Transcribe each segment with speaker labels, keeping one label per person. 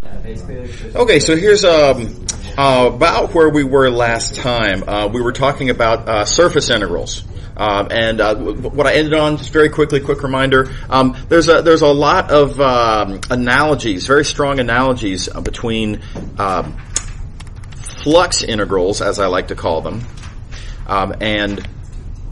Speaker 1: Okay, so here's about where we were last time. We were talking about surface integrals. And what I ended on, just very quickly, quick reminder, there's a lot of analogies, very strong analogies between flux integrals, as I like to call them, and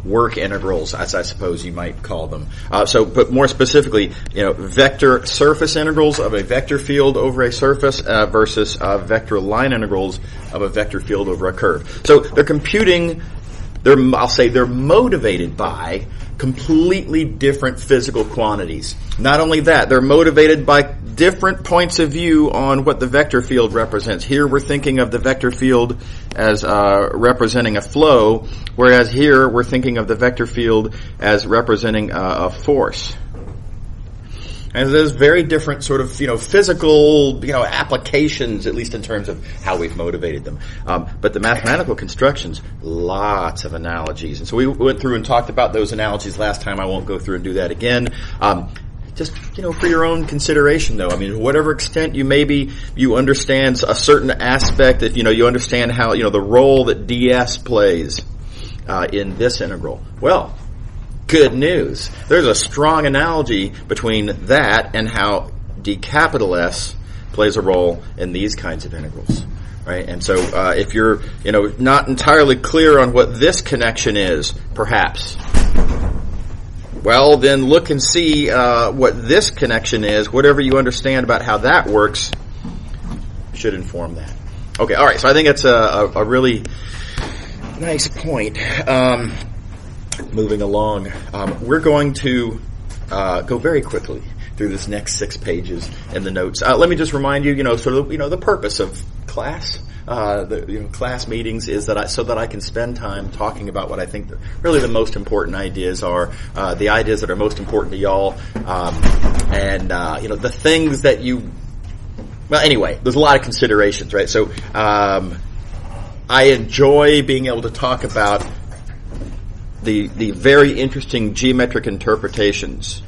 Speaker 1: work integrals, as I suppose you might call them. But more specifically, vector surface integrals of a vector field over a surface versus vector line integrals of a vector field over a curve. So they're computing. They're motivated by completely different physical quantities. Not only that, they're motivated by different points of view on what the vector field represents. Here we're thinking of the vector field as representing a flow, whereas here we're thinking of the vector field as representing a force. And there's very different sort of, physical, applications, at least in terms of how we've motivated them. But the mathematical constructions, lots of analogies. And so we went through and talked about those analogies last time. I won't go through and do that again. Just, for your own consideration, though. I mean, to whatever extent you understand a certain aspect, that, you understand how, the role that ds plays, in this integral. Well, good news. There's a strong analogy between that and how d capital S plays a role in these kinds of integrals, right? And so if you're, not entirely clear on what this connection is, perhaps, well, then look and see what this connection is. Whatever you understand about how that works should inform that. Okay, all right. So I think it's a really nice point. Moving along, we're going to go very quickly through this next 6 pages in the notes. Let me just remind you, the purpose of class, class meetings is that so that I can spend time talking about what I think really the most important ideas are, the ideas that are most important to y'all, and the things that you. Well, anyway, there's a lot of considerations, right? So, I enjoy being able to talk about the very interesting geometric interpretations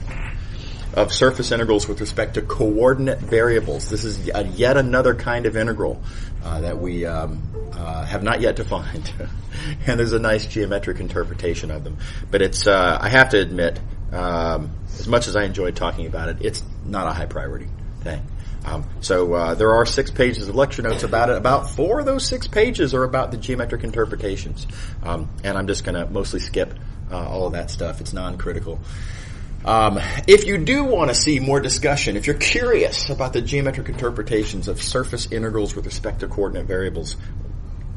Speaker 1: of surface integrals with respect to coordinate variables. This is yet another kind of integral that we have not yet defined. And there's a nice geometric interpretation of them. But it's, I have to admit, as much as I enjoy talking about it, it's not a high priority thing. So there are 6 pages of lecture notes about it. About 4 of those 6 pages are about the geometric interpretations. And I'm just going to mostly skip all of that stuff. It's non-critical. If you do want to see more discussion, if you're curious about the geometric interpretations of surface integrals with respect to coordinate variables,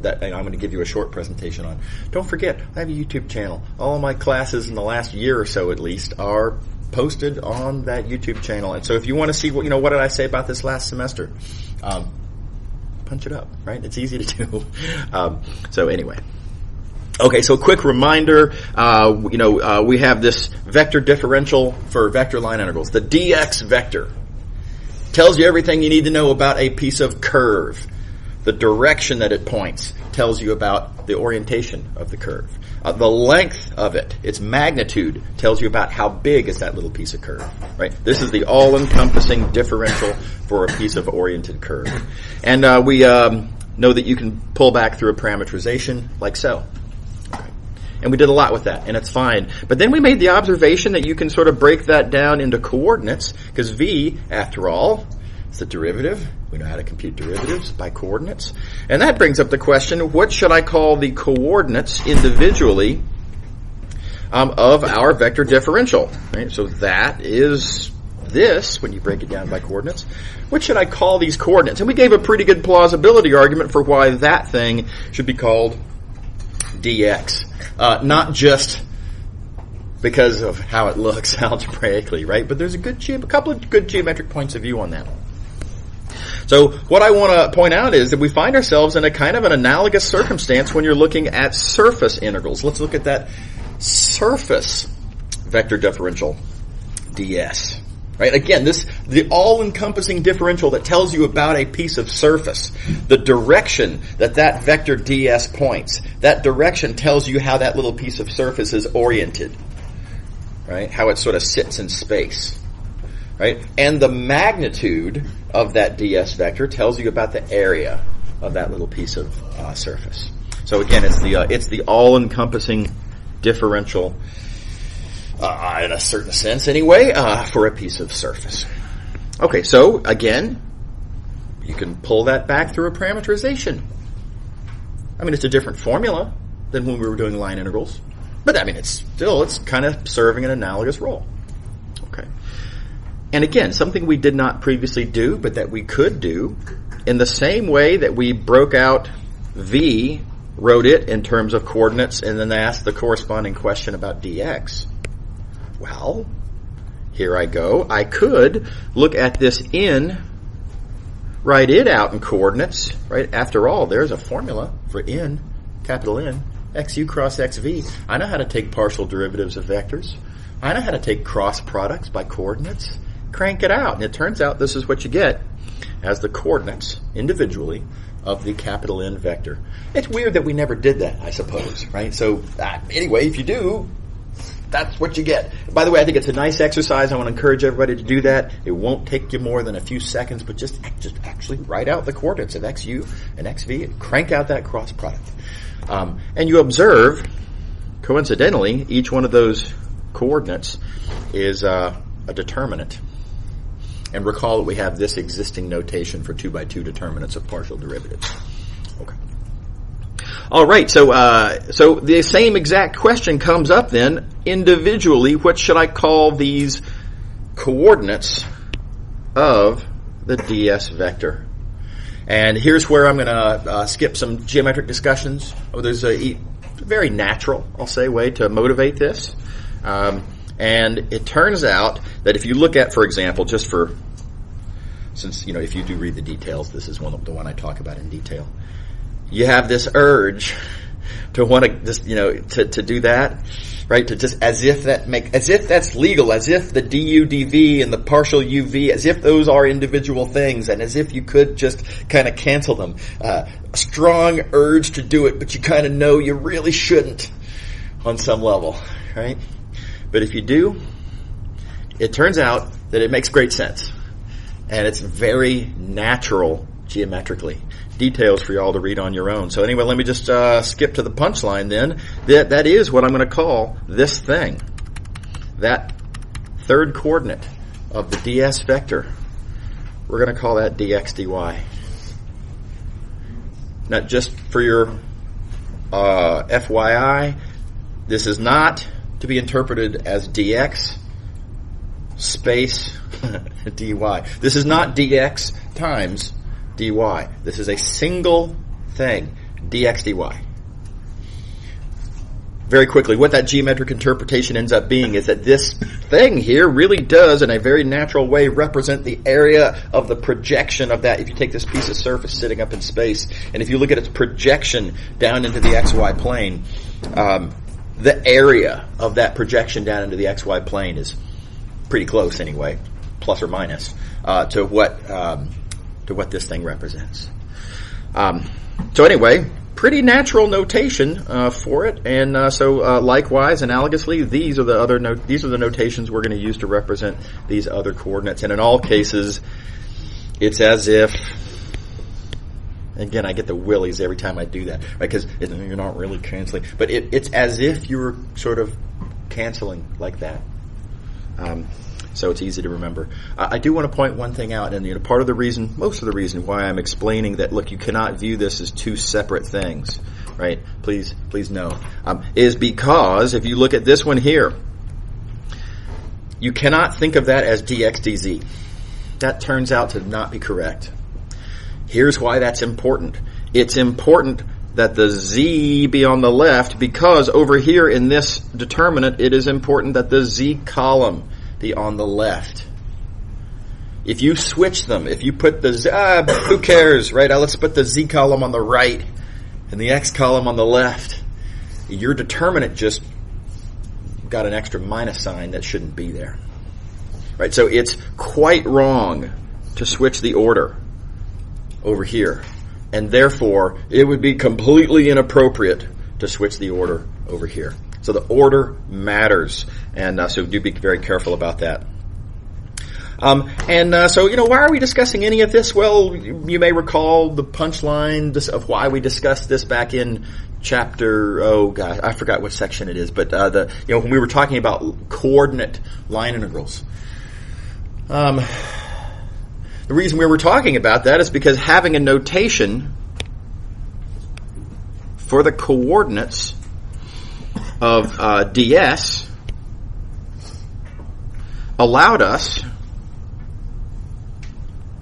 Speaker 1: that I'm going to give you a short presentation on, don't forget, I have a YouTube channel. All of my classes in the last year or so, at least, are posted on that YouTube channel. And so if you want to see what did I say about this last semester, punch it up, right? It's easy to do. So anyway. Okay, so quick reminder, we have this vector differential for vector line integrals. The dx vector tells you everything you need to know about a piece of curve. The direction that it points tells you about the orientation of the curve. The length of it, its magnitude, tells you about how big is that little piece of curve, right? This is the all-encompassing differential for a piece of oriented curve. And we know that you can pull back through a parametrization like so. Okay. And we did a lot with that, and it's fine. But then we made the observation that you can sort of break that down into coordinates, because v, after all, is the derivative. We know how to compute derivatives by coordinates. And that brings up the question, what should I call the coordinates individually of our vector differential? Right? So that is this, when you break it down by coordinates. What should I call these coordinates? And we gave a pretty good plausibility argument for why that thing should be called dx. Not just because of how it looks algebraically, right? But there's a couple of good geometric points of view on that. So what I want to point out is that we find ourselves in a kind of an analogous circumstance when you're looking at surface integrals. Let's look at that surface vector differential, ds. Right? Again, the all-encompassing differential that tells you about a piece of surface, the direction that vector ds points. That direction tells you how that little piece of surface is oriented, right? How it sort of sits in space. Right? And the magnitude of that ds vector tells you about the area of that little piece of surface. So again, it's the all-encompassing differential, in a certain sense anyway, for a piece of surface. Okay, so again, you can pull that back through a parameterization. I mean, it's a different formula than when we were doing line integrals, but I mean, it's kind of serving an analogous role. Okay. And again, something we did not previously do, but that we could do, in the same way that we broke out V, wrote it in terms of coordinates, and then asked the corresponding question about dx. Well, here I go. I could look at this n, write it out in coordinates, right? After all, there's a formula for n, capital N, xu cross xv. I know how to take partial derivatives of vectors. I know how to take cross products by coordinates. Crank it out, and it turns out this is what you get as the coordinates individually of the capital N vector. It's weird that we never did that, I suppose, right? So anyway, if you do, that's what you get. By the way, I think it's a nice exercise. I want to encourage everybody to do that. It won't take you more than a few seconds, but just actually write out the coordinates of xu and xv and crank out that cross product. And you observe, coincidentally, each one of those coordinates is a determinant. And recall that we have this existing notation for 2x2 determinants of partial derivatives. Okay. All right, so the same exact question comes up then individually. What should I call these coordinates of the ds vector? And here's where I'm going to skip some geometric discussions. There's a very natural, I'll say, way to motivate this. And it turns out that if you look at, for example, since if you do read the details, this is the one I talk about in detail. You have this urge to want to just, to do that, right? To just as if that's legal, as if the du dv and the partial uv, as if those are individual things, and as if you could just kind of cancel them. A strong urge to do it, but you kind of know you really shouldn't on some level, right? But if you do, it turns out that it makes great sense. And it's very natural geometrically. Details for you all to read on your own. So anyway, let me just skip to the punchline then. That is what I'm going to call this thing. That third coordinate of the ds vector. We're going to call that dx dy. Now just for your FYI, this is not to be interpreted as dx space dy. This is not dx times dy. This is a single thing, dx dy. Very quickly, what that geometric interpretation ends up being is that this thing here really does, in a very natural way, represent the area of the projection of that. If you take this piece of surface sitting up in space, and if you look at its projection down into the xy plane, the area of that projection down into the xy plane is pretty close anyway, plus or minus, to what this thing represents. So anyway, pretty natural notation for it, and so likewise, analogously, these are the notations we're going to use to represent these other coordinates. And in all cases, it's as if, again, I get the willies every time I do that, right? Because you're not really canceling, but it's as if you're sort of canceling like that. So it's easy to remember. I do want to point one thing out, and most of the reason why I'm explaining that, look, you cannot view this as two separate things, right? Please know, is because if you look at this one here, you cannot think of that as dx dz. That turns out to not be correct. Here's why that's important. It's important that the z be on the left because over here in this determinant, it is important that the z column be on the left. If you switch them, if you put the z, who cares, right? Let's put the z column on the right and the x column on the left. Your determinant just got an extra minus sign that shouldn't be there, right? So it's quite wrong to switch the order over here, and therefore it would be completely inappropriate to switch the order over here. So the order matters, and so do be very careful about that. So, why are we discussing any of this? Well, you may recall the punchline of why we discussed this back in chapter, I forgot what section it is, but when we were talking about coordinate line integrals. The reason we were talking about that is because having a notation for the coordinates of ds allowed us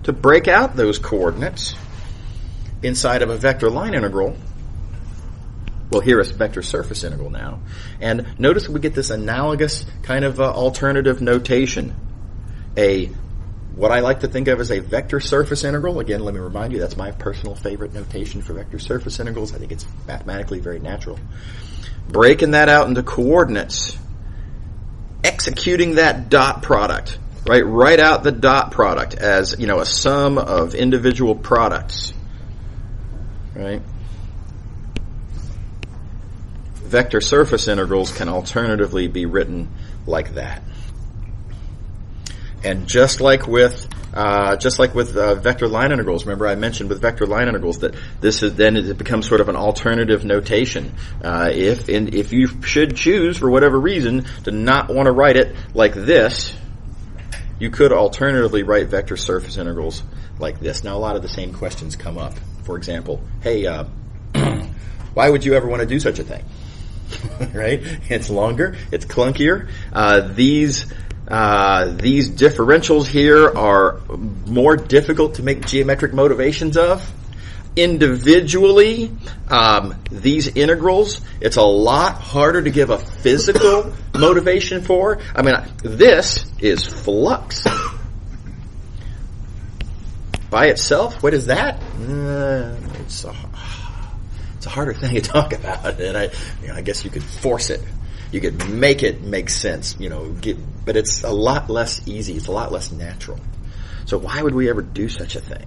Speaker 1: to break out those coordinates inside of a vector line integral. Well, here is vector surface integral now. And notice we get this analogous kind of alternative notation. What I like to think of as a vector surface integral. Again, let me remind you, that's my personal favorite notation for vector surface integrals. I think it's mathematically very natural. Breaking that out into coordinates, executing that dot product, right? Write out the dot product as, a sum of individual products, right? Vector surface integrals can alternatively be written like that. And just like with vector line integrals, remember I mentioned with vector line integrals that it becomes sort of an alternative notation. If you should choose for whatever reason to not want to write it like this, you could alternatively write vector surface integrals like this. Now a lot of the same questions come up. For example, hey, why would you ever want to do such a thing? Right? It's longer. It's clunkier. These differentials here are more difficult to make geometric motivations of. Individually, these integrals, it's a lot harder to give a physical motivation for. I mean, this is flux. By itself, what is that? It's a harder thing to talk about, and I guess you could force it. You could make it make sense, but it's a lot less easy. It's a lot less natural. So why would we ever do such a thing?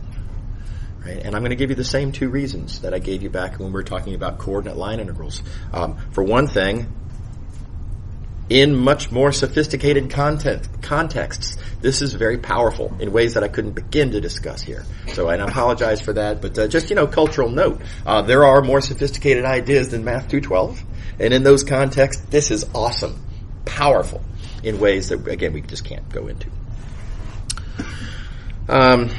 Speaker 1: Right? And I'm going to give you the same two reasons that I gave you back when we were talking about coordinate line integrals. For one thing, in much more sophisticated contexts, this is very powerful in ways that I couldn't begin to discuss here. So I apologize for that, but just, cultural note. There are more sophisticated ideas than Math 212, and in those contexts, this is awesome, powerful, in ways that, again, we just can't go into. And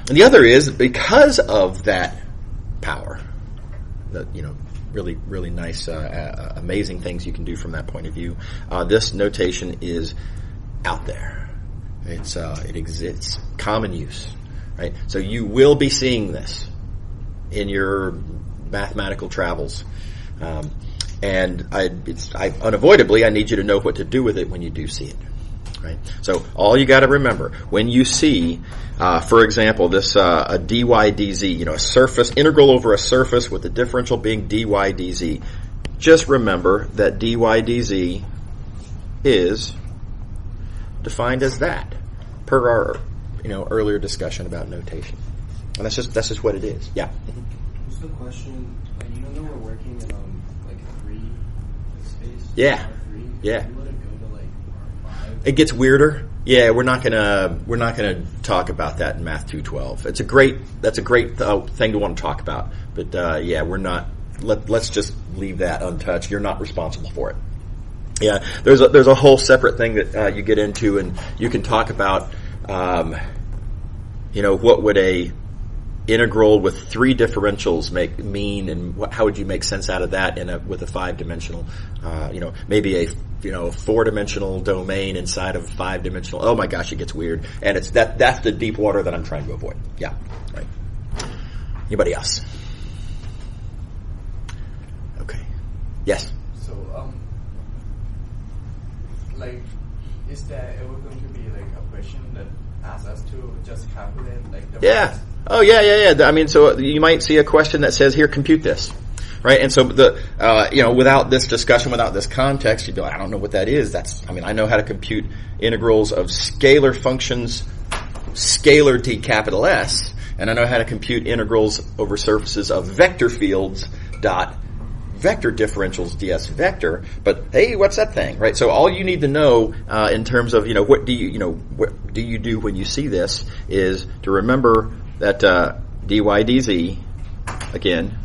Speaker 1: the other is, because of that power, that, really, really nice, amazing things you can do from that point of view. This notation is out there. It exists, common use, right? So you will be seeing this in your mathematical travels, and unavoidably, I need you to know what to do with it when you do see it, right? So all you got to remember when you see, for example, this a dy dz, a surface integral over a surface with the differential being dy dz. Just remember that dy dz is defined as that per our earlier discussion about notation, and that's just what it is. Yeah.
Speaker 2: Just a question. Even though we're working in like a 3 space.
Speaker 1: Yeah.
Speaker 2: R3,
Speaker 1: Yeah.
Speaker 2: If you want to go to like R5.
Speaker 1: It gets weirder. Yeah, we're not gonna talk about that in Math 212. That's a great thing to want to talk about. But yeah, we're not. Let's just leave that untouched. You're not responsible for it. Yeah, there's a whole separate thing that you get into, and you can talk about, what would a integral with 3 differentials mean, and how would you make sense out of that with a 5-dimensional, maybe a 4-dimensional domain inside of a 5-dimensional. Oh my gosh, it gets weird, and that's the deep water that I'm trying to avoid. Yeah, right. Anybody else? Okay. Yes.
Speaker 2: So, is there ever going to be like a question that asks us to just calculate like the
Speaker 1: Yeah. Oh, yeah. I mean, so you might see a question that says, here, compute this. Right? And so without this discussion, without this context, you'd be like, I don't know what that is. I know how to compute integrals of scalar functions, scalar D capital S, and I know how to compute integrals over surfaces of vector fields dot vector differentials ds vector, but hey, what's that thing, right? So all you need to know in terms of what do you do when you see this is to remember that dy dz again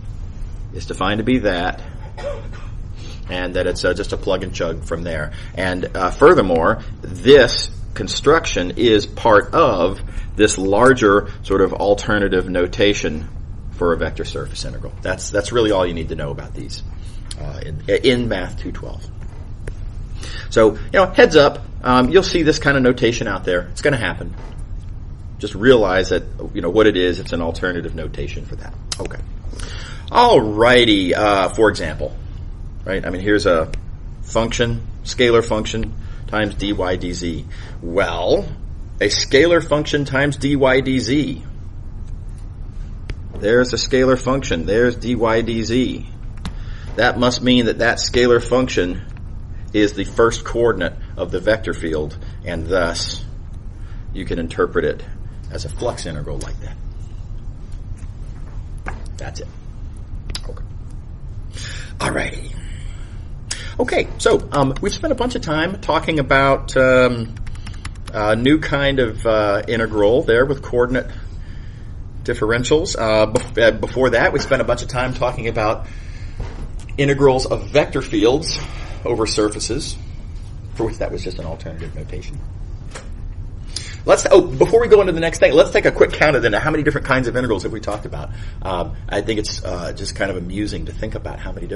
Speaker 1: is defined to be that, and that it's just a plug and chug from there. And furthermore, this construction is part of this larger sort of alternative notation for a vector surface integral. That's really all you need to know about these in Math 212. So, heads up, you'll see this kind of notation out there. It's going to happen. Just realize that, what it is. It's an alternative notation for that. Okay. Alrighty. For example, right? I mean, here's a function, scalar function times dy dz. Well, a scalar function times dy dz. There's a scalar function. There's dy dz. That must mean that scalar function is the first coordinate of the vector field, and thus you can interpret it as a flux integral like that. That's it. Okay. Alrighty. Okay, so we've spent a bunch of time talking about a new kind of integral there with coordinate differentials. Before that, we spent a bunch of time talking about integrals of vector fields over surfaces, for which that was just an alternative notation. Before we go into the next thing, let's take a quick count of how many different kinds of integrals have we talked about. I think it's just kind of amusing to think about how many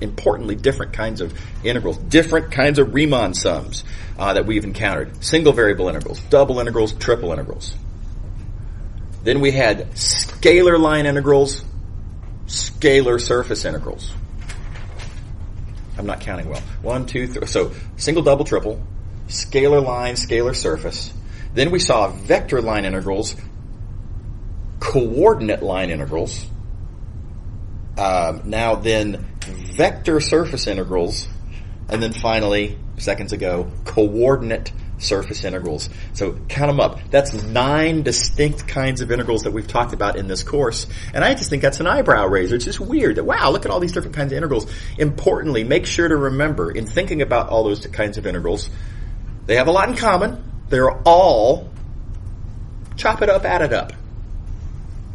Speaker 1: importantly different kinds of integrals, different kinds of Riemann sums that we've encountered. Single variable integrals, double integrals, triple integrals. Then we had scalar line integrals, scalar surface integrals. I'm not counting well. 1, 2, 3. So single, double, triple, scalar line, scalar surface. Then we saw vector line integrals, coordinate line integrals. Now then vector surface integrals, and then finally, seconds ago, coordinate surface integrals. So count them up. That's 9 distinct kinds of integrals that we've talked about in this course. And I just think that's an eyebrow raiser. It's just weird that, wow, look at all these different kinds of integrals. Importantly, make sure to remember, in thinking about all those kinds of integrals, they have a lot in common. They're all chop it up, add it up,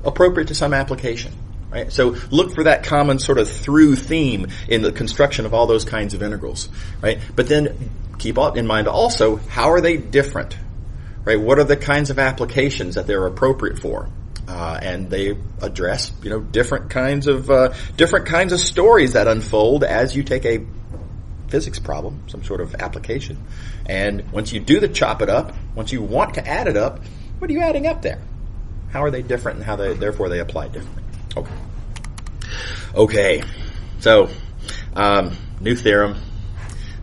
Speaker 1: appropriate to some application. Right? So look for that common sort of through theme in the construction of all those kinds of integrals. Right? But then keep in mind also, how are they different? Right? What are the kinds of applications that they're appropriate for? And they address, different kinds of stories that unfold as you take a physics problem, some sort of application. And once you do the chop it up, once you want to add it up, what are you adding up there? How are they different and how therefore they apply differently? Okay. So, new theorem.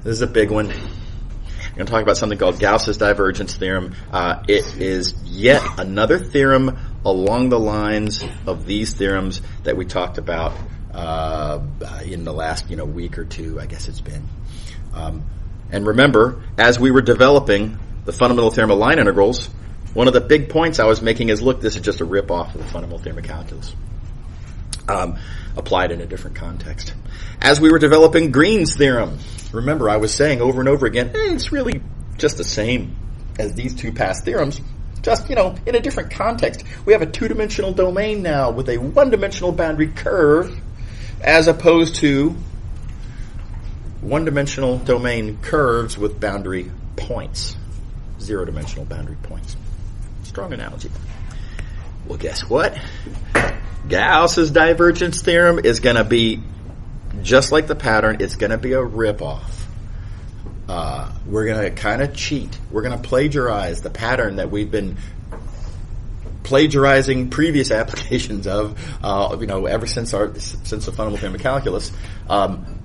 Speaker 1: This is a big one. I'm going to talk about something called Gauss's divergence theorem. It is yet another theorem along the lines of these theorems that we talked about in the last week or two, I guess it's been. And remember, as we were developing the fundamental theorem of line integrals, one of the big points I was making is, look, this is just a rip-off of the fundamental theorem of calculus, applied in a different context. As we were developing Green's theorem, remember I was saying over and over again, it's really just the same as these two past theorems, just, in a different context. We have a two-dimensional domain now with a one-dimensional boundary curve, as opposed to one-dimensional domain curves with boundary points, zero-dimensional boundary points. Strong analogy. Well, guess what? Gauss's divergence theorem is going to be just like the pattern. It's going to be a rip-off. We're going to kind of cheat. We're going to plagiarize the pattern that we've been plagiarizing previous applications of, ever since the fundamental theorem of calculus.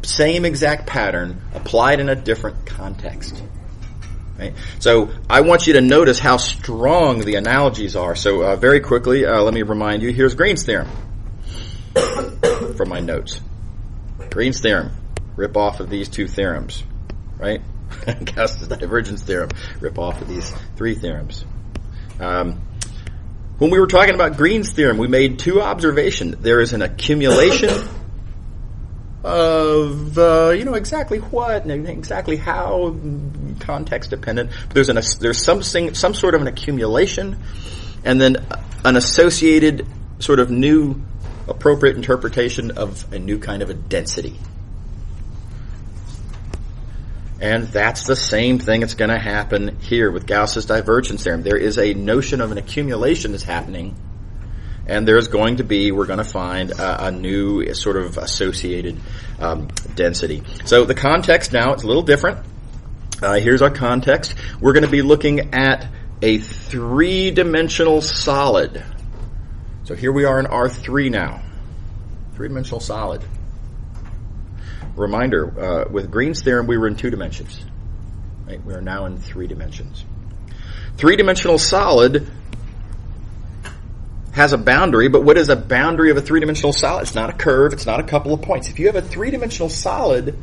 Speaker 1: Same exact pattern applied in a different context. Right? So I want you to notice how strong the analogies are. So very quickly, let me remind you. Here's Green's theorem from my notes. Green's theorem, rip off of these two theorems, right? Gauss's divergence theorem, rip off of these three theorems. When we were talking about Green's theorem, we made two observations. There is an accumulation of exactly what and exactly how, context dependent. There's some sort of an accumulation, and then an associated sort of new appropriate interpretation of a new kind of a density. And that's the same thing that's going to happen here with Gauss's divergence theorem. There is a notion of an accumulation that's happening, and we're going to find a new sort of associated density. So the context now, it's a little different. Here's our context. We're going to be looking at a three-dimensional solid. So here we are in R3 now. Three-dimensional solid. Reminder, with Green's theorem, we were in 2 dimensions. Right? We are now in 3 dimensions. Three-dimensional solid has a boundary, but what is a boundary of a three-dimensional solid? It's not a curve, it's not a couple of points. If you have a three-dimensional solid,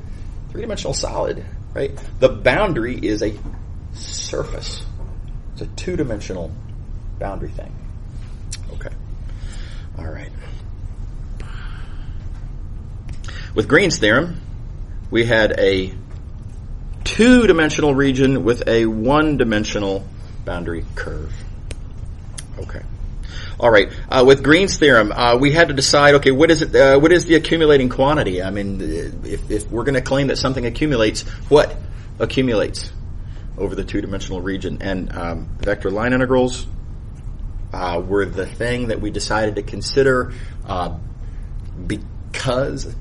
Speaker 1: right, the boundary is a surface. It's a 2-dimensional boundary thing. Okay. All right. With Green's theorem, we had a 2-dimensional region with a 1-dimensional boundary curve. Okay. All right. With Green's theorem, we had to decide, okay, what is the accumulating quantity? I mean, if we're going to claim that something accumulates, what accumulates over the 2-dimensional region? And vector line integrals were the thing that we decided to consider because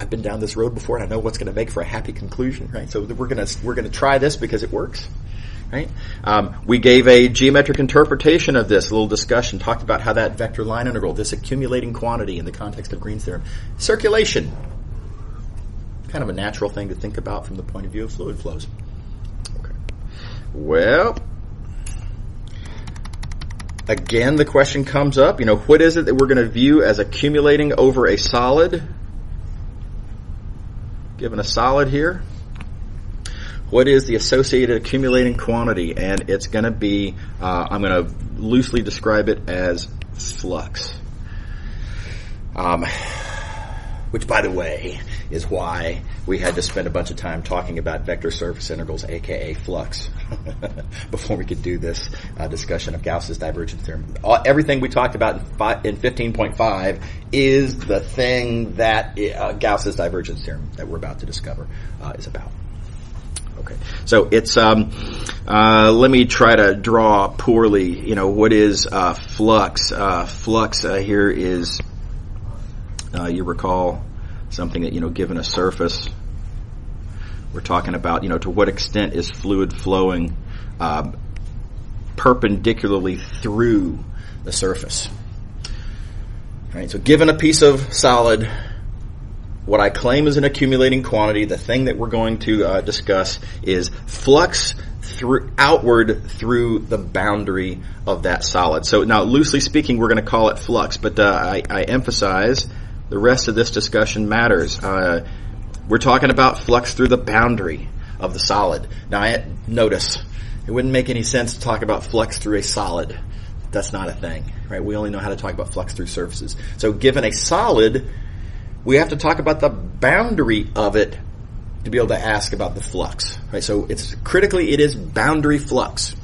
Speaker 1: I've been down this road before, and I know what's going to make for a happy conclusion, right? So we're going to try this because it works, right? We gave a geometric interpretation of this, a little discussion, talked about how that vector line integral, this accumulating quantity in the context of Green's theorem, circulation, kind of a natural thing to think about from the point of view of fluid flows. Okay. Well, again, the question comes up, what is it that we're going to view as accumulating over a solid? Given a solid here, what is the associated accumulating quantity? And it's going to be, I'm going to loosely describe it as flux. Which, by the way, is why we had to spend a bunch of time talking about vector surface integrals, aka flux, before we could do this discussion of Gauss's divergence theorem. Everything we talked about in 15.5 is the thing that Gauss's divergence theorem that we're about to discover is about. Okay, so it's let me try to draw poorly. What is flux? Flux here is you recall something that given a surface, we're talking about to what extent is fluid flowing perpendicularly through the surface. Right. So given a piece of solid, what I claim is an accumulating quantity, the thing that we're going to discuss is flux outward through the boundary of that solid. So now, loosely speaking, we're going to call it flux, but I emphasize the rest of this discussion matters. We're talking about flux through the boundary of the solid. Now, notice, it wouldn't make any sense to talk about flux through a solid. That's not a thing, right? We only know how to talk about flux through surfaces. So given a solid, we have to talk about the boundary of it to be able to ask about the flux, right? So it is boundary flux.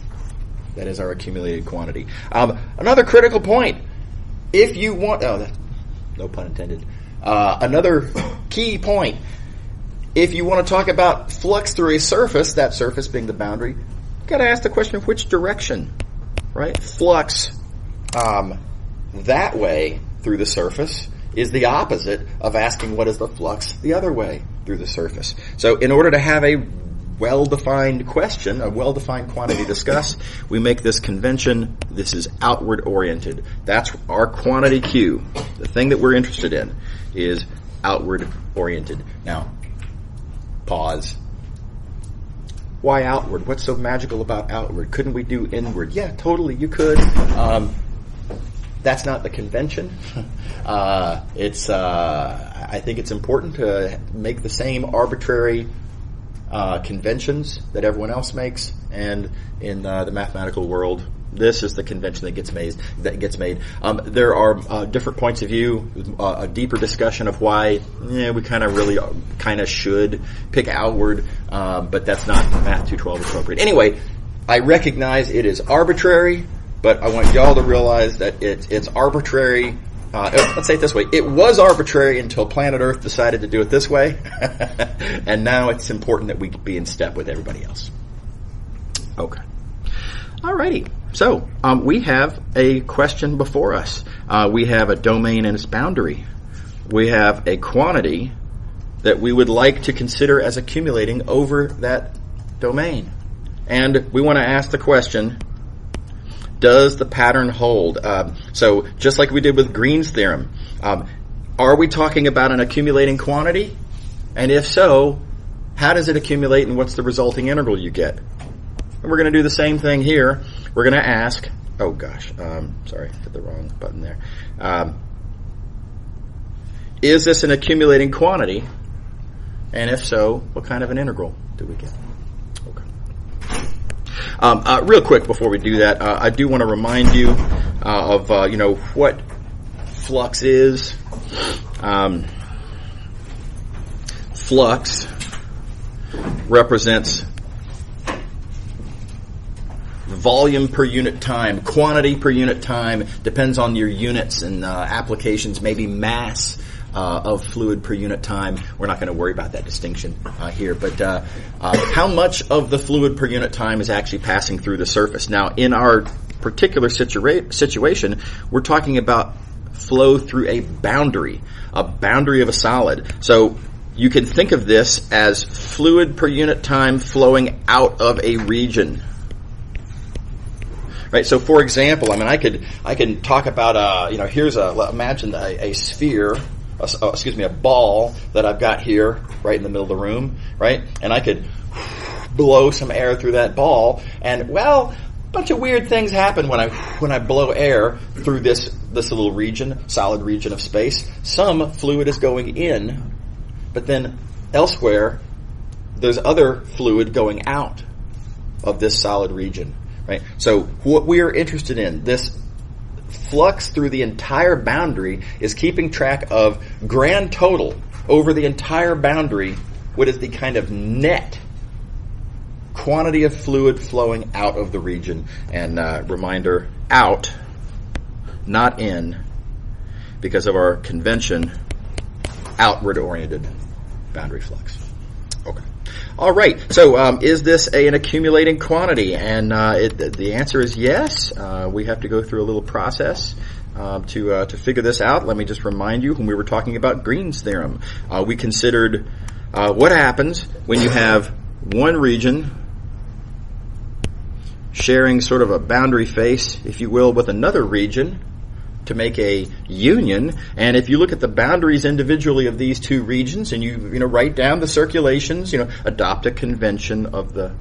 Speaker 1: That is our accumulated quantity. Another critical point, if you want, no pun intended, another key point, if you want to talk about flux through a surface, that surface being the boundary, you've got to ask the question of which direction, right? Flux that way through the surface is the opposite of asking what is the flux the other way through the surface. So in order to have a well-defined question, a well-defined quantity to discuss, we make this convention. This is outward-oriented. That's our quantity Q. The thing that we're interested in is outward-oriented. Now, pause. Why outward? What's so magical about outward? Couldn't we do inward? Yeah, totally, you could. That's not the convention. I think it's important to make the same arbitrary conventions that everyone else makes, and in the mathematical world, This is the convention that gets made. There are different points of view, a deeper discussion of why we kind of should pick outward, but that's not Math 212 appropriate. Anyway, I recognize it is arbitrary, but I want y'all to realize that it's arbitrary. Let's say it this way. It was arbitrary until planet Earth decided to do it this way, and now it's important that we be in step with everybody else. Okay. Alrighty. So, we have a question before us. We have a domain and its boundary. We have a quantity that we would like to consider as accumulating over that domain. And we want to ask the question, does the pattern hold? So just like we did with Green's theorem, are we talking about an accumulating quantity? And if so, how does it accumulate and what's the resulting integral you get? And we're going to do the same thing here. We're going to ask, sorry, hit the wrong button there. Is this an accumulating quantity? And if so, what kind of an integral do we get? Real quick before we do that, I do want to remind you of what flux is. Flux represents volume per unit time, quantity per unit time, depends on your units and applications, maybe mass of fluid per unit time. We're not going to worry about that distinction here, but how much of the fluid per unit time is actually passing through the surface? Now, in our particular situation, we're talking about flow through a boundary of a solid. So you can think of this as fluid per unit time flowing out of a region. Right. So, for example, I can talk about imagine a sphere. A ball that I've got here right in the middle of the room, right? And I could blow some air through that ball, and a bunch of weird things happen when I blow air through this little region, solid region of space. Some fluid is going in, but then elsewhere there's other fluid going out of this solid region, right? So what we are interested in, this flux through the entire boundary, is keeping track of grand total over the entire boundary. What is the kind of net quantity of fluid flowing out of the region? And reminder, out, not in, because of our convention, outward-oriented boundary flux. Okay. All right. So, is this an accumulating quantity? And the answer is yes. We have to go through a little process to figure this out. Let me just remind you, when we were talking about Green's theorem, we considered what happens when you have one region sharing sort of a boundary face, if you will, with another region to make a union. And if you look at the boundaries individually of these two regions and you write down the circulations, adopt a convention of the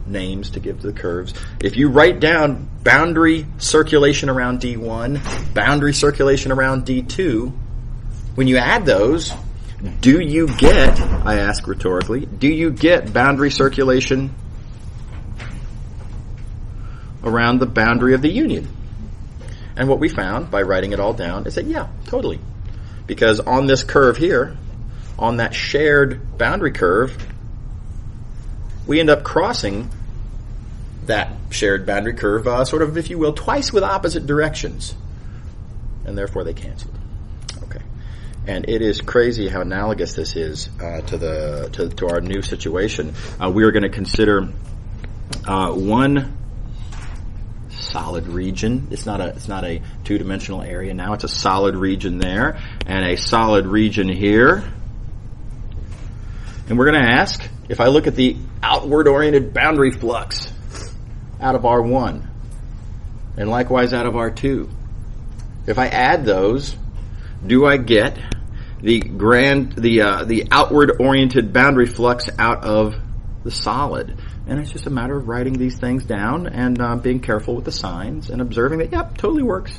Speaker 1: names to give to the curves. If you write down boundary circulation around D1, boundary circulation around D2, when you add those, do you get, I ask rhetorically, do you get boundary circulation around the boundary of the union? And what we found by writing it all down is that, yeah, totally. Because on this curve here, on that shared boundary curve, we end up crossing that shared boundary curve, sort of, if you will, twice with opposite directions. And therefore they canceled. Okay. And it is crazy how analogous this is to our new situation. We are going to consider one solid region. It's not a two-dimensional area now. It's a solid region there and a solid region here. And we're going to ask, if I look at the outward-oriented boundary flux out of R1 and likewise out of R2, if I add those, do I get the outward-oriented boundary flux out of the solid? And it's just a matter of writing these things down and being careful with the signs and observing that, yep, totally works.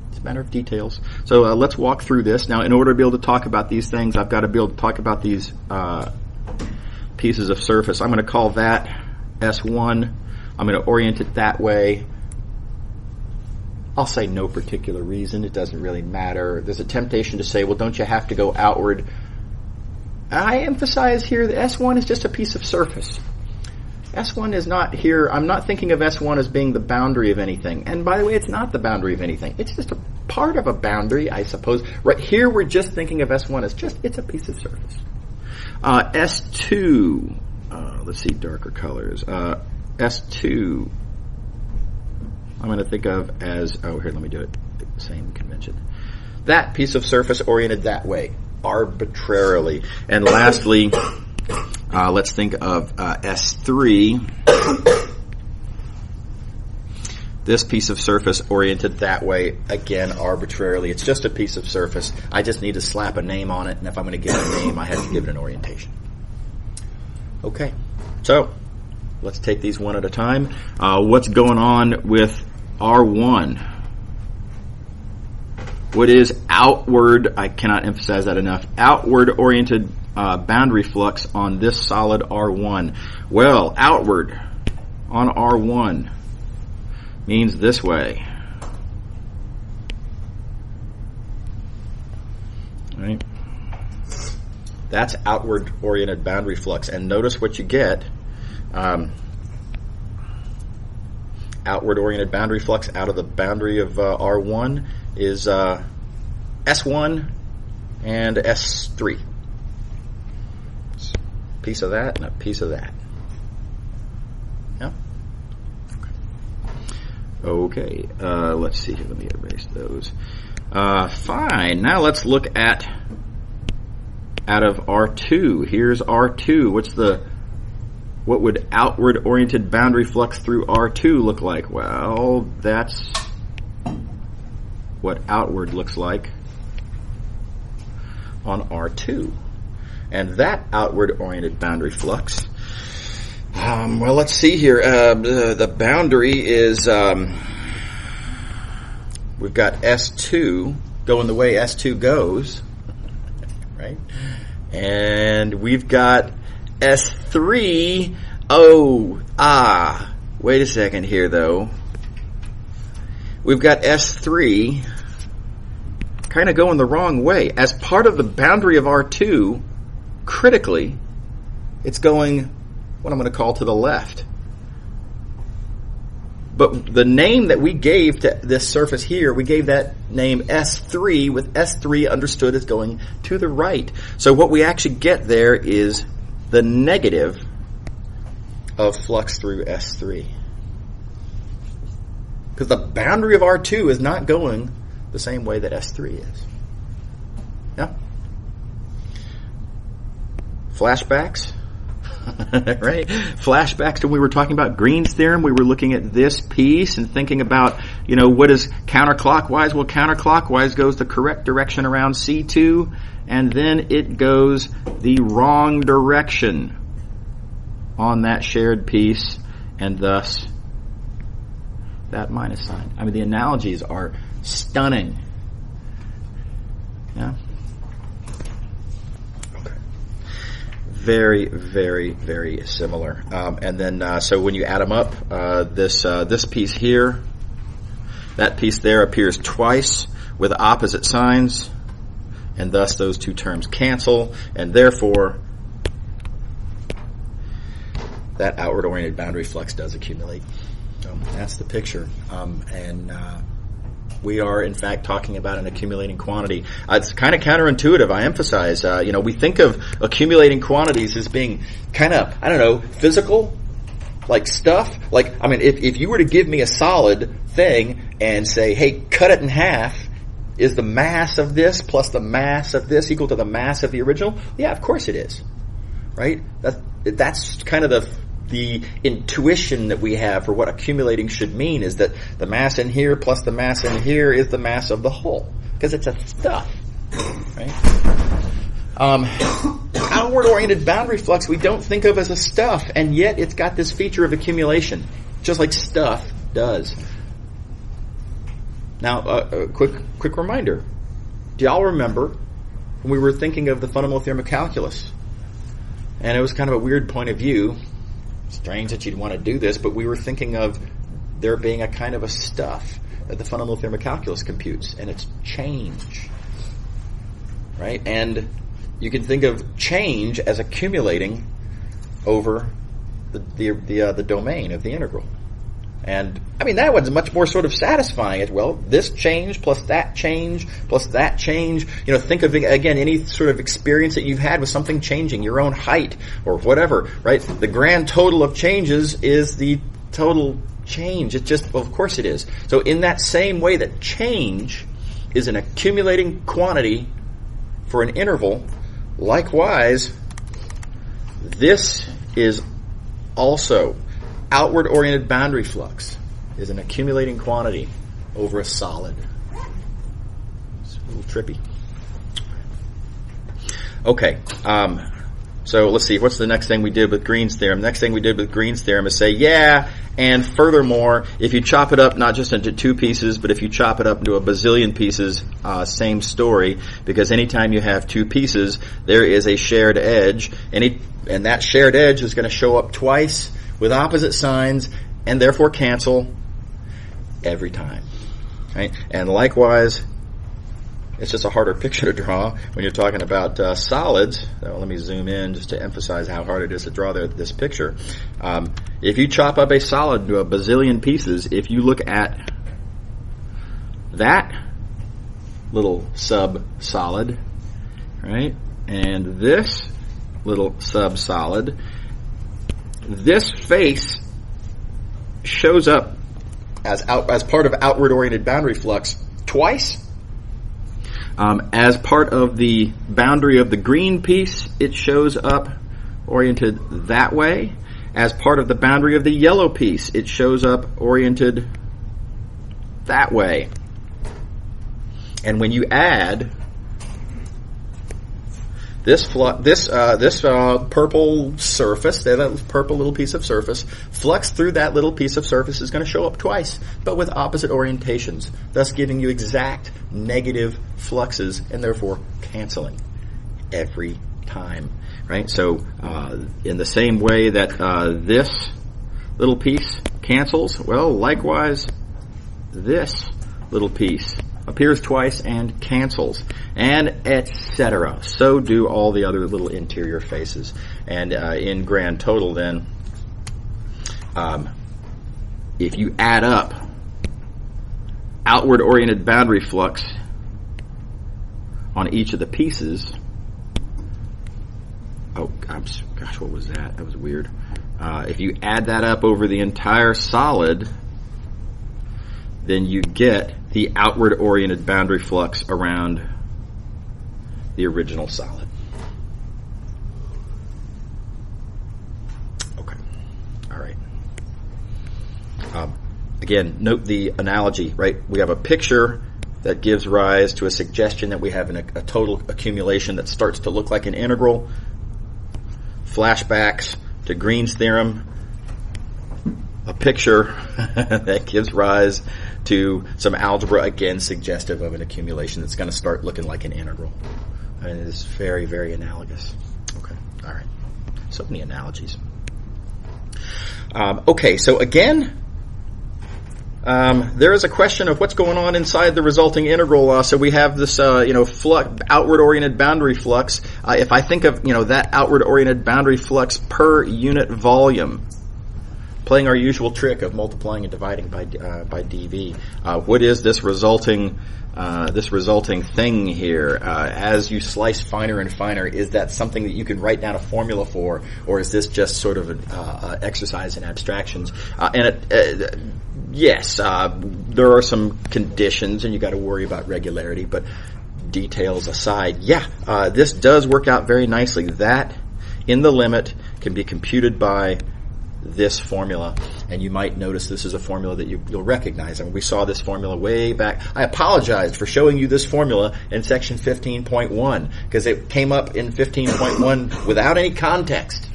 Speaker 1: It's a matter of details. So let's walk through this. Now, in order to be able to talk about these things, I've got to be able to talk about these pieces of surface. I'm going to call that S1. I'm going to orient it that way. I'll say no particular reason. It doesn't really matter. There's a temptation to say, well, don't you have to go outward? I emphasize here that S1 is just a piece of surface. S1 is not here. I'm not thinking of S1 as being the boundary of anything. And by the way, it's not the boundary of anything. It's just a part of a boundary, I suppose. Right here, we're just thinking of S1 as it's a piece of surface. S2, let's see, darker colors. S2, I'm going to think of as, here, let me do it, the same convention. That piece of surface oriented that way, arbitrarily. And lastly, let's think of S3. This piece of surface oriented that way, again, arbitrarily. It's just a piece of surface. I just need to slap a name on it, and if I'm going to give it a name, I have to give it an orientation. Okay, so let's take these one at a time. What's going on with R1? What is outward, I cannot emphasize that enough, outward-oriented boundary flux on this solid R1? Well, outward on R1 means this way. Right? That's outward-oriented boundary flux. And notice what you get. Outward-oriented boundary flux out of the boundary of R1 is S1 and S3. A piece of that and a piece of that. Yeah? Okay. Let's see here. Let me erase those. Fine. Now let's look at out of R2. Here's R2. What would outward-oriented boundary flux through R2 look like? Well, that's what outward looks like on R2. And that outward-oriented boundary flux, well, let's see here. The boundary is, we've got S2 going the way S2 goes, right? And we've got S3. Wait a second here, though. We've got S3 kind of going the wrong way. As part of the boundary of R2, critically, it's going what I'm going to call to the left. But the name that we gave to this surface here, we gave that name S3, with S3 understood as going to the right. So what we actually get there is the negative of flux through S3. Because the boundary of R2 is not going the same way that S3 is. Yeah? Flashbacks? Right? Flashbacks to when we were talking about Green's theorem. We were looking at this piece and thinking about, what is counterclockwise? Well, counterclockwise goes the correct direction around C2, and then it goes the wrong direction on that shared piece, and thus that minus sign. I mean, the analogies are stunning. Yeah? Okay. Very, very, very similar. And then, so when you add them up, this piece here, that piece there appears twice with opposite signs, and thus those two terms cancel, and therefore that outward-oriented boundary flux does accumulate. So that's the picture. And we are, in fact, talking about an accumulating quantity. It's kind of counterintuitive, I emphasize. We think of accumulating quantities as being kind of, physical, like stuff. If you were to give me a solid thing and say, hey, cut it in half, is the mass of this plus the mass of this equal to the mass of the original? Yeah, of course it is. Right? That's kind of the intuition that we have for what accumulating should mean, is that the mass in here plus the mass in here is the mass of the whole, because it's a stuff, right? Outward-oriented boundary flux we don't think of as a stuff, and yet it's got this feature of accumulation, just like stuff does. Now, a quick reminder. Do y'all remember when we were thinking of the fundamental theorem of calculus? And it was kind of a weird point of view. Strange that you'd want to do this, but we were thinking of there being a kind of a stuff that the fundamental theorem of calculus computes, and it's change. Right? And you can think of change as accumulating over the domain of the integral. And, I mean, that one's much more sort of satisfying as well. This change plus that change plus that change. You know, think of, again, any sort of experience that you've had with something changing, your own height or whatever, right? The grand total of changes is the total change. It's just, well, of course it is. So in that same way that change is an accumulating quantity for an interval, likewise, this is also outward-oriented boundary flux is an accumulating quantity over a solid. It's a little trippy. Okay, so let's see, what's the next thing we did with Green's theorem? Next thing we did with Green's theorem is say, yeah, and furthermore, if you chop it up not just into two pieces, but if you chop it up into a bazillion pieces, same story, because anytime you have two pieces, there is a shared edge, and that shared edge is going to show up twice with opposite signs, and therefore cancel every time. Right? And likewise, it's just a harder picture to draw when you're talking about solids. Let me zoom in just to emphasize how hard it is to draw this picture. If you chop up a solid into a bazillion pieces, if you look at that little sub-solid, right, and this little sub-solid, this face shows up as part of outward-oriented boundary flux twice. As part of the boundary of the green piece, it shows up oriented that way. As part of the boundary of the yellow piece, it shows up oriented that way. And when you add this purple surface, that purple little piece of surface, flux through that little piece of surface is going to show up twice, but with opposite orientations, thus giving you exact negative fluxes and therefore canceling every time. Right? So, in the same way that this little piece cancels, well, likewise, this little piece appears twice and cancels, and etc. So do all the other little interior faces. And in grand total, then, if you add up outward-oriented boundary flux on each of the pieces, gosh, what was that? That was weird. If you add that up over the entire solid, then you get the outward-oriented boundary flux around the original solid. Okay. All right. Again, note the analogy, right? We have a picture that gives rise to a suggestion that we have a total accumulation that starts to look like an integral. Flashbacks to Green's theorem. A picture that gives rise to some algebra, again, suggestive of an accumulation that's going to start looking like an integral. And it's very, very analogous. Okay, all right. So many analogies. Okay, so again, there is a question of what's going on inside the resulting integral. So we have this, outward-oriented boundary flux. If I think of, that outward-oriented boundary flux per unit volume, playing our usual trick of multiplying and dividing by dV. What is this resulting thing here? As you slice finer and finer, is that something that you can write down a formula for, or is this just sort of an exercise in abstractions? Yes, there are some conditions, and you got to worry about regularity. But details aside, this does work out very nicely. That in the limit can be computed by this formula, and you might notice this is a formula that you'll recognize. I mean, we saw this formula way back. I apologized for showing you this formula in section 15.1 because it came up in 15.1 without any context.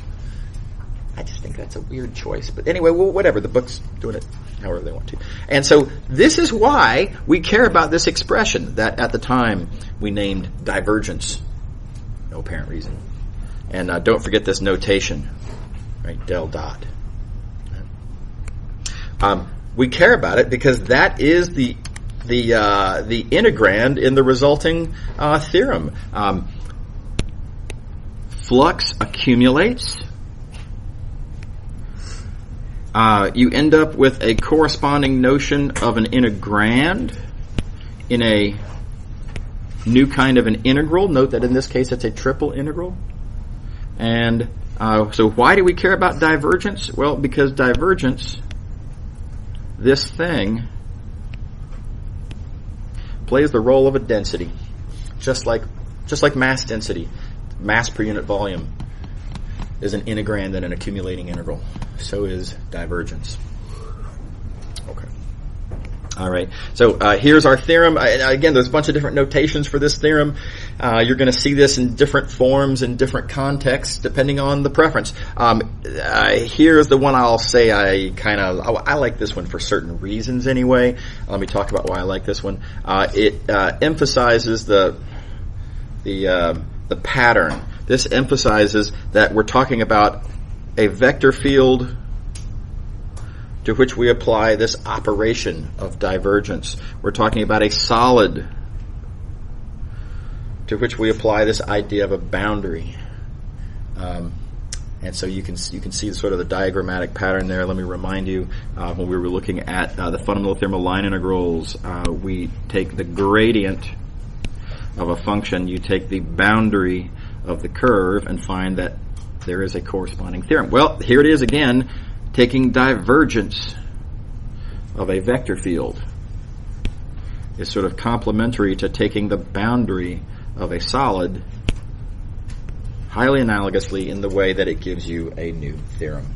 Speaker 1: I just think that's a weird choice. But anyway, well, whatever. The book's doing it however they want to. And so this is why we care about this expression that at the time we named divergence. No apparent reason. And don't forget this notation, right? Del dot. we care about it because that is the integrand in the resulting theorem. Flux accumulates. You end up with a corresponding notion of an integrand in a new kind of an integral. Note that in this case it's a triple integral. And so why do we care about divergence? Well, because divergence, this thing, plays the role of a density, just like mass density. Mass per unit volume is an integrand in an accumulating integral. So is divergence. Okay. All right. So here's our theorem. Again, there's a bunch of different notations for this theorem. You're going to see this in different forms in different contexts depending on the preference. Here's the one I'll say I like this one for certain reasons anyway. Let me talk about why I like this one. It emphasizes the pattern. This emphasizes that we're talking about a vector field to which we apply this operation of divergence. We're talking about a solid to which we apply this idea of a boundary. And so you can see sort of the diagrammatic pattern there. Let me remind you, when we were looking at the fundamental theorem of line integrals, we take the gradient of a function, you take the boundary of the curve and find that there is a corresponding theorem. Well, here it is again, taking divergence of a vector field is sort of complementary to taking the boundary of a solid, highly analogously in the way that it gives you a new theorem.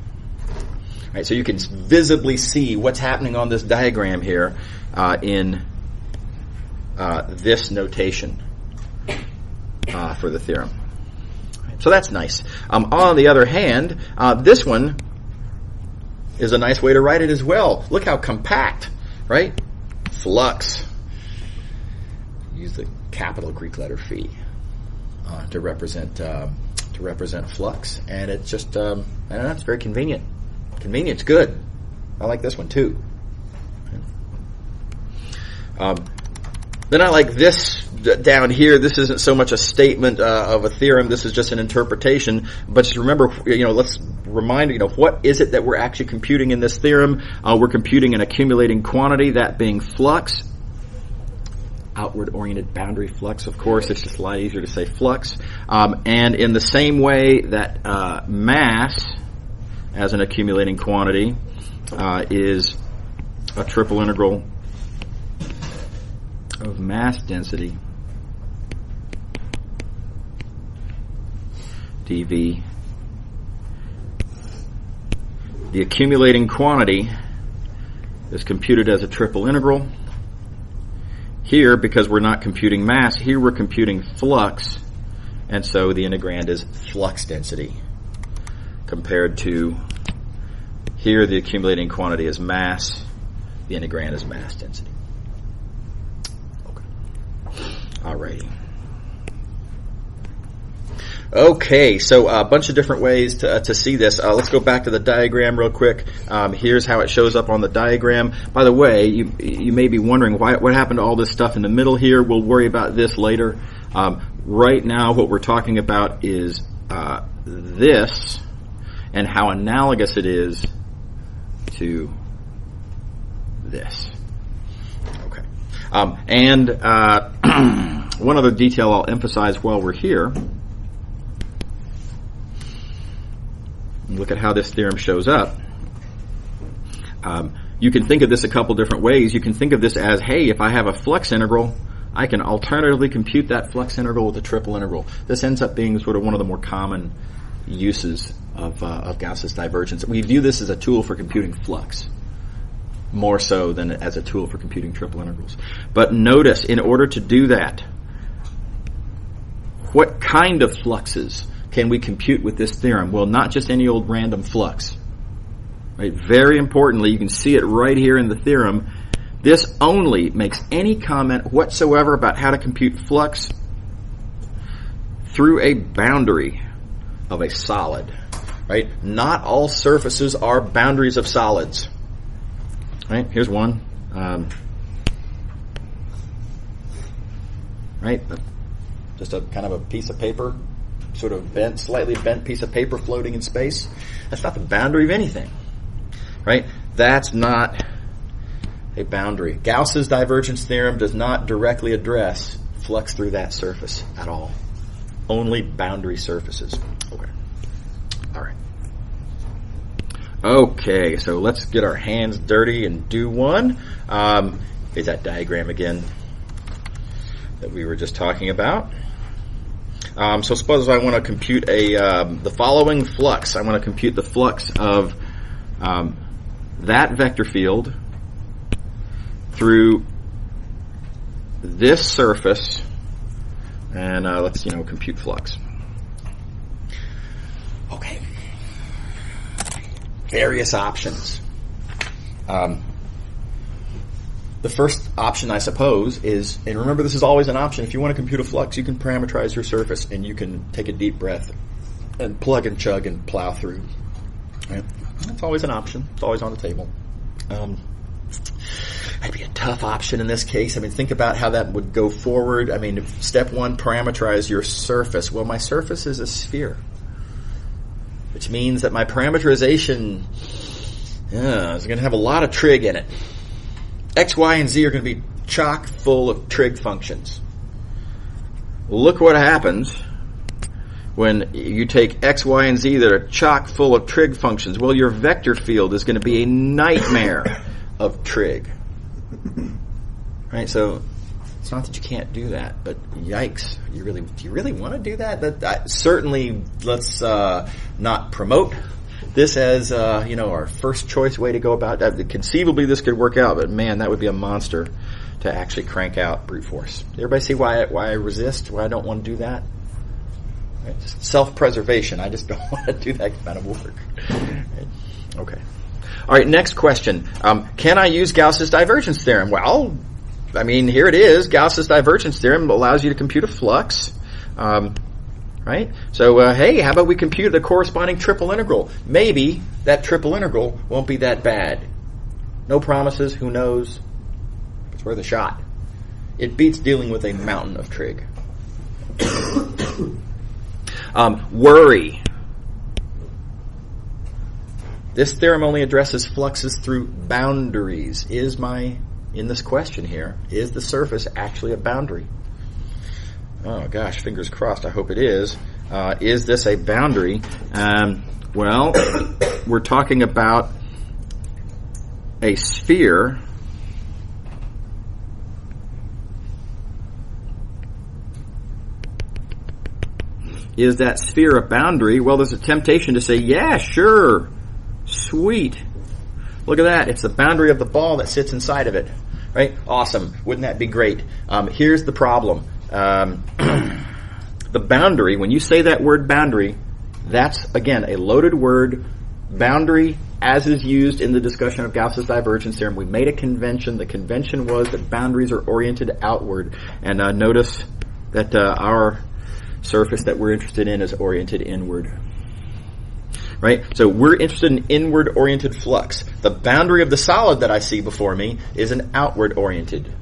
Speaker 1: All right, so you can visibly see what's happening on this diagram here in this notation for the theorem. So that's nice. On the other hand, this one is a nice way to write it as well. Look how compact, right? Flux. Use the capital Greek letter phi to represent flux, and it's just I don't know, it's very convenient. Convenient's good. I like this one too. Then I like this down here. This isn't so much a statement of a theorem. This is just an interpretation. But just remember, let's remind what is it that we're actually computing in this theorem? We're computing an accumulating quantity, that being flux. Outward-oriented boundary flux, of course. It's just a lot easier to say flux. And in the same way that mass, as an accumulating quantity, is a triple integral of mass density dV. The accumulating quantity is computed as a triple integral. Here, because we're not computing mass, here we're computing flux, and so the integrand is flux density, compared to here the accumulating quantity is mass, the integrand is mass density. Alrighty. Okay, so a bunch of different ways to see this. Let's go back to the diagram real quick. Here's how it shows up on the diagram. By the way, you may be wondering what happened to all this stuff in the middle here. We'll worry about this later. Right now, what we're talking about is this and how analogous it is to this. Okay. And one other detail I'll emphasize while we're here. Look at how this theorem shows up. You can think of this a couple different ways. You can think of this as, hey, if I have a flux integral, I can alternatively compute that flux integral with a triple integral. This ends up being sort of one of the more common uses of Gauss's divergence. We view this as a tool for computing flux, more so than as a tool for computing triple integrals. But notice, in order to do that, what kind of fluxes can we compute with this theorem? Well, not just any old random flux. Right? Very importantly, you can see it right here in the theorem. This only makes any comment whatsoever about how to compute flux through a boundary of a solid. Right? Not all surfaces are boundaries of solids. Right? Here's one. Right? Just a kind of a piece of paper, sort of bent, slightly bent piece of paper floating in space. That's not the boundary of anything. Right? That's not a boundary. Gauss's divergence theorem does not directly address flux through that surface at all. Only boundary surfaces. Okay. All right. Okay, so let's get our hands dirty and do one. Is that diagram again that we were just talking about? So suppose I want to compute the following flux. I want to compute the flux of that vector field through this surface, and let's compute flux. Okay. Various options. The first option, I suppose, is, and remember this is always an option, if you want to compute a flux, you can parameterize your surface and you can take a deep breath and plug and chug and plow through. Right? That's always an option. It's always on the table. That'd be a tough option in this case. I mean, think about how that would go forward. I mean, step one, parameterize your surface. Well, my surface is a sphere, which means that my parameterization is going to have a lot of trig in it. X, Y, and Z are going to be chock full of trig functions. Look what happens when you take X, Y, and Z that are chock full of trig functions. Well, your vector field is going to be a nightmare of trig. Right? So it's not that you can't do that, but yikes! Do you really want to do that? Certainly, let's not promote this as our first choice way to go about that. Conceivably, this could work out, but man, that would be a monster to actually crank out brute force. Everybody see why I resist? Why I don't want to do that? Right? Just self-preservation. I just don't want to do that kind of work. Right? Okay. All right. Next question. Can I use Gauss's divergence theorem? Well, I mean, here it is. Gauss's divergence theorem allows you to compute a flux. Right? So, hey, how about we compute the corresponding triple integral? Maybe that triple integral won't be that bad. No promises. Who knows? It's worth a shot. It beats dealing with a mountain of trig. Worry. This theorem only addresses fluxes through boundaries. In this question here, is the surface actually a boundary? Oh gosh, fingers crossed, I hope it is. Is this a boundary? Well, we're talking about a sphere Is that sphere a boundary? Well, there's a temptation to say, yeah, sure, sweet. Look at that. It's the boundary of the ball that sits inside of it. Right? Awesome. Wouldn't that be great? Here's the problem. The boundary, when you say that word boundary, that's, again, a loaded word. Boundary, as is used in the discussion of Gauss's divergence theorem. We made a convention. The convention was that boundaries are oriented outward. And notice that our surface that we're interested in is oriented inward. Right? So we're interested in inward-oriented flux. The boundary of the solid that I see before me is an outward-oriented.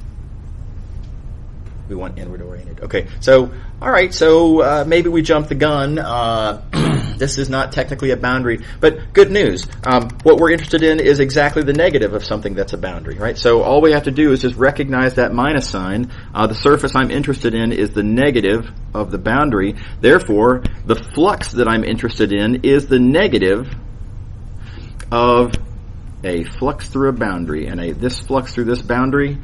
Speaker 1: We want inward-oriented. Okay, so, all right, so maybe we jumped the gun. This is not technically a boundary, but good news. What we're interested in is exactly the negative of something that's a boundary, right? So all we have to do is just recognize that minus sign. The surface I'm interested in is the negative of the boundary. Therefore, the flux that I'm interested in is the negative of a flux through a boundary. And this flux through this boundary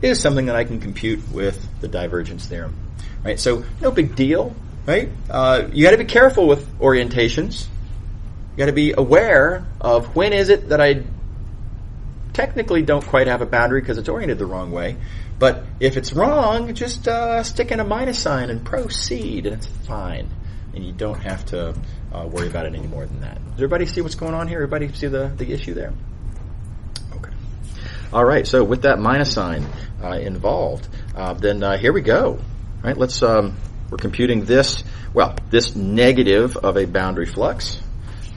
Speaker 1: is something that I can compute with the divergence theorem. Right? So no big deal. Right? You got to be careful with orientations. You got to be aware of when is it that I technically don't quite have a boundary because it's oriented the wrong way. But if it's wrong, just stick in a minus sign and proceed, and it's fine. And you don't have to worry about it any more than that. Does everybody see what's going on here? Everybody see the issue there? Okay. All right. So with that minus sign involved, then here we go. Right? Let's. We're computing this negative of a boundary flux.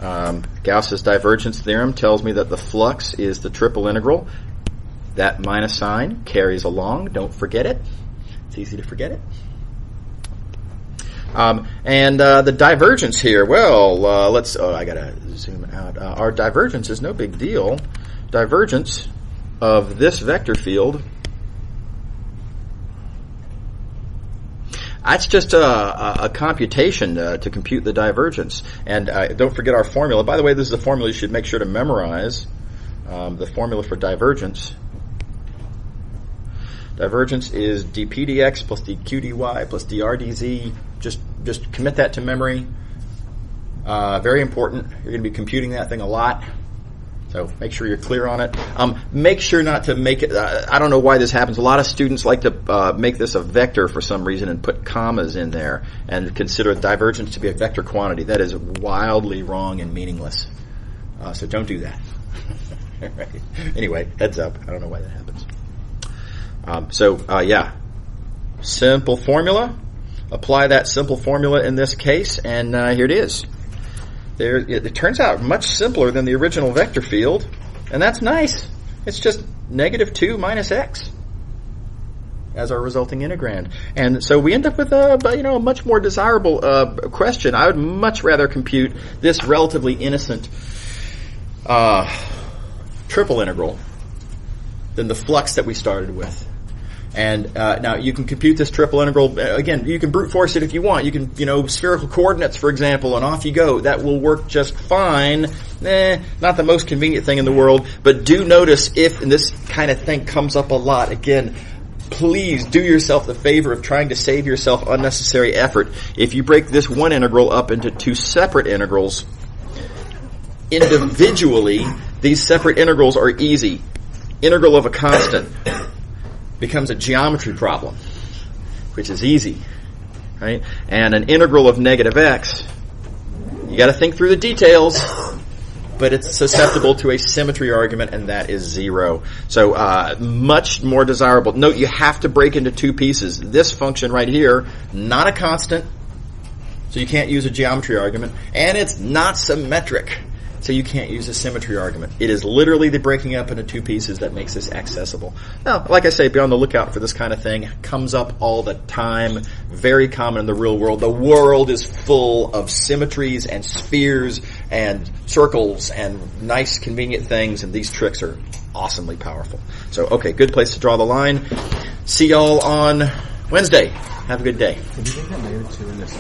Speaker 1: Gauss's divergence theorem tells me that the flux is the triple integral. That minus sign carries along. Don't forget it. It's easy to forget it. And the divergence here, well, I gotta zoom out. Our divergence is no big deal. Divergence of this vector field, that's just a computation to compute the divergence. And don't forget our formula. By the way, this is a formula you should make sure to memorize. The formula for divergence. Divergence is dp dx plus dq dy plus dr dz. Just commit that to memory. Very important. You're going to be computing that thing a lot. So make sure you're clear on it. Make sure not to make it, I don't know why this happens. A lot of students like to make this a vector for some reason and put commas in there and consider divergence to be a vector quantity. That is wildly wrong and meaningless. So don't do that. Right. Anyway, heads up. I don't know why that happens. Simple formula. Apply that simple formula in this case, and here it is. It turns out much simpler than the original vector field, and that's nice. It's just -2 minus x as our resulting integrand. And so we end up with a much more desirable question. I would much rather compute this relatively innocent triple integral than the flux that we started with. And now you can compute this triple integral. Again, you can brute force it if you want. You can, spherical coordinates, for example, and off you go. That will work just fine. Not the most convenient thing in the world, but do notice if, and this kind of thing comes up a lot, again, please do yourself the favor of trying to save yourself unnecessary effort. If you break this one integral up into two separate integrals, individually, these separate integrals are easy. Integral of a constant becomes a geometry problem, which is easy, right? And an integral of -x, you got to think through the details, but it's susceptible to a symmetry argument, and that is 0. So much more desirable. Note you have to break into two pieces. This function right here, not a constant, so you can't use a geometry argument, and it's not symmetric, so you can't use a symmetry argument. It is literally the breaking up into two pieces that makes this accessible. Now, like I say, be on the lookout for this kind of thing. It comes up all the time. Very common in the real world. The world is full of symmetries and spheres and circles and nice, convenient things, and these tricks are awesomely powerful. So, okay, good place to draw the line. See y'all on Wednesday. Have a good day.
Speaker 3: Do you think that -2 in this